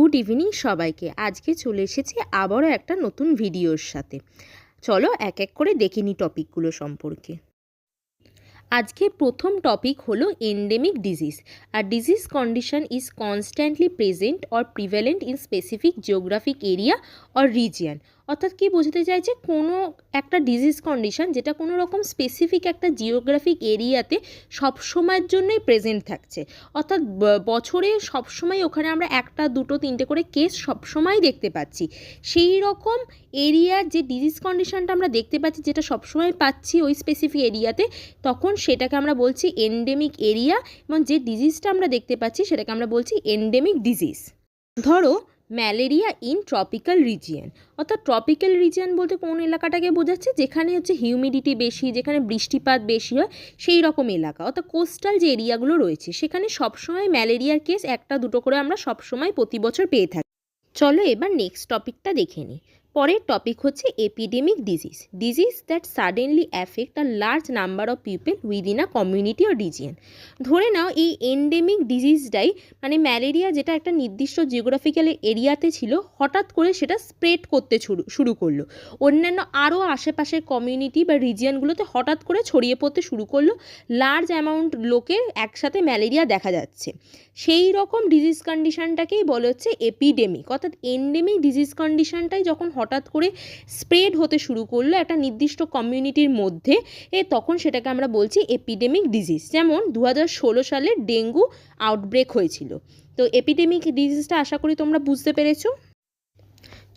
Good evening সবাইকে। আজকে চলে এসেছি আবারও একটা নতুন ভিডিওর সাথে। চলো এক এক করে দেখে নিই টপিকগুলো সম্পর্কে। আজকে প্রথম টপিক হলো এন্ডেমিক ডিজিজ। আর disease condition is constantly present or prevalent in specific geographic area or region. অর্থাৎ কি বোঝাতে চাইছে, কোনো একটা ডিজিজ কন্ডিশন যেটা কোনো রকম স্পেসিফিক একটা জিওগ্রাফিক এরিয়াতে সবসময়ের জন্যই প্রেজেন্ট থাকছে। অর্থাৎ বছরে সবসময় ওখানে আমরা একটা দুটো তিনটে করে কেস সবসময় দেখতে পাচ্ছি। সেই রকম এরিয়ার যে ডিজিজ কন্ডিশনটা আমরা দেখতে পাচ্ছি, যেটা সবসময় পাচ্ছি ওই স্পেসিফিক এরিয়াতে, তখন সেটাকে আমরা বলছি এন্ডেমিক এরিয়া। এবং যে ডিজিজটা আমরা দেখতে পাচ্ছি সেটাকে আমরা বলছি এন্ডেমিক ডিজিজ। ধরো ম্যালেরিয়া ইন ট্রপিক্যাল রিজিয়ন। অর্থাৎ ট্রপিক্যাল রিজিয়ন বলতে কোন এলাকাটাকে বোঝাচ্ছে, যেখানে হচ্ছে হিউমিডিটি বেশি, যেখানে বৃষ্টিপাত বেশি হয়, সেই রকম এলাকা। অর্থাৎ কোস্টাল যে এরিয়াগুলো রয়েছে সেখানে সবসময় ম্যালেরিয়ার কেস একটা দুটো করে আমরা সবসময় প্রতি বছর পেয়ে থাকি। চলো এবার নেক্সট টপিকটা দেখে নিই। পরের টপিক হচ্ছে epidemic disease. Disease that suddenly affect a large number of people within a community or region. ধরে নাও এই এন্ডেমিক ডিজিজটাই, মানে ম্যালেরিয়া যেটা একটা নির্দিষ্ট জিওগ্রাফিক্যাল এরিয়াতে ছিল, হঠাৎ করে সেটা স্প্রেড করতে শুরু করলো অন্যান্য আরও আশেপাশের কমিউনিটি বা রিজিয়নগুলোতে, হঠাৎ করে ছড়িয়ে পড়তে শুরু করলো। লার্জ অ্যামাউন্ট লোকের একসাথে ম্যালেরিয়া দেখা যাচ্ছে। সেই রকম ডিজিজ কন্ডিশনটাকেই বলা হচ্ছে এপিডেমিক। অর্থাৎ এন্ডেমিক ডিজিজ কন্ডিশনটাই যখন হঠাৎ করে স্প্রেড হতে শুরু করলো একটা নির্দিষ্ট কমিউনিটির মধ্যে, তখন সেটাকে আমরা বলছি এপিডেমিক ডিজিজ। যেমন 2016 সালে ডেঙ্গু আউটব্রেক হয়েছিল। তো এপিডেমিক ডিজিজটা আশা করি তোমরা বুঝতে পেরেছো।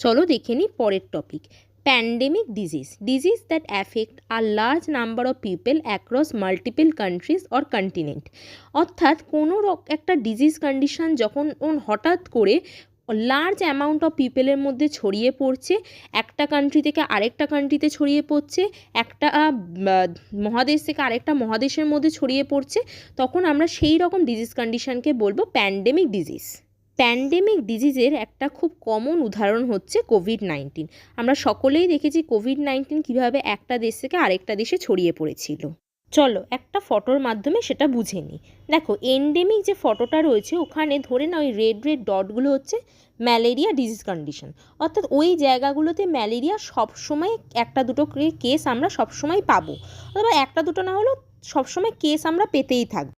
চলো দেখে নিই পরের topic, pandemic disease. Disease that affect a large number of people across multiple countries or continent. অর্থাৎ কোনো একটা ডিজিজ কন্ডিশন যখন হঠাৎ করে লার্জ অ্যামাউন্ট অফ পিপলের মধ্যে ছড়িয়ে পড়ছে, একটা কান্ট্রি থেকে আরেকটা কান্ট্রিতে ছড়িয়ে পড়ছে, একটা মহাদেশ থেকে আরেকটা মহাদেশের মধ্যে ছড়িয়ে পড়ছে, তখন আমরা সেই রকম ডিজিজ কন্ডিশনকে বলবো প্যান্ডেমিক ডিজিজ। প্যান্ডেমিক ডিজিজের একটা খুব কমন উদাহরণ হচ্ছে কোভিড-19। আমরা সকলেই দেখেছি কোভিড-19 কীভাবে একটা দেশ থেকে আরেকটা দেশে ছড়িয়ে পড়েছিল। চলো একটা ফটোর মাধ্যমে সেটা বুঝে নিই। দেখো এন্ডেমিক যে ফটোটা রয়েছে ওখানে ধরে না ওই রেড রেড ডটগুলো হচ্ছে ম্যালেরিয়া ডিজিজ কন্ডিশন। অর্থাৎ ওই জায়গাগুলোতে ম্যালেরিয়া সবসময় একটা দুটো কেস আমরা সবসময় পাবো, অথবা একটা দুটো না হলেও সবসময় কেস আমরা পেতেই থাকবো।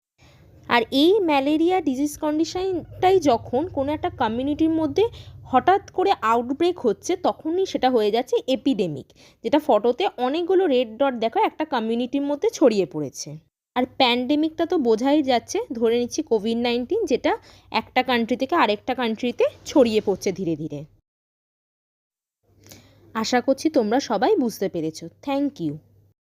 আর এই ম্যালেরিয়া ডিজিজ কন্ডিশনটাই যখন কোনো একটা কমিউনিটির মধ্যে হঠাৎ করে আউটব্রেক হচ্ছে, তখনই সেটা হয়ে যাচ্ছে এপিডেমিক। যেটা ফটোতে অনেকগুলো রেড ডট দেখো একটা কমিউনিটির মধ্যে ছড়িয়ে পড়েছে। আর প্যান্ডেমিকটা তো বোঝাই যাচ্ছে, ধরে নিচ্ছি কোভিড-19, যেটা একটা কান্ট্রি থেকে আরেকটা কান্ট্রিতে ছড়িয়ে পড়ছে ধীরে ধীরে। আশা করছি তোমরা সবাই বুঝতে পেরেছো। Thank you.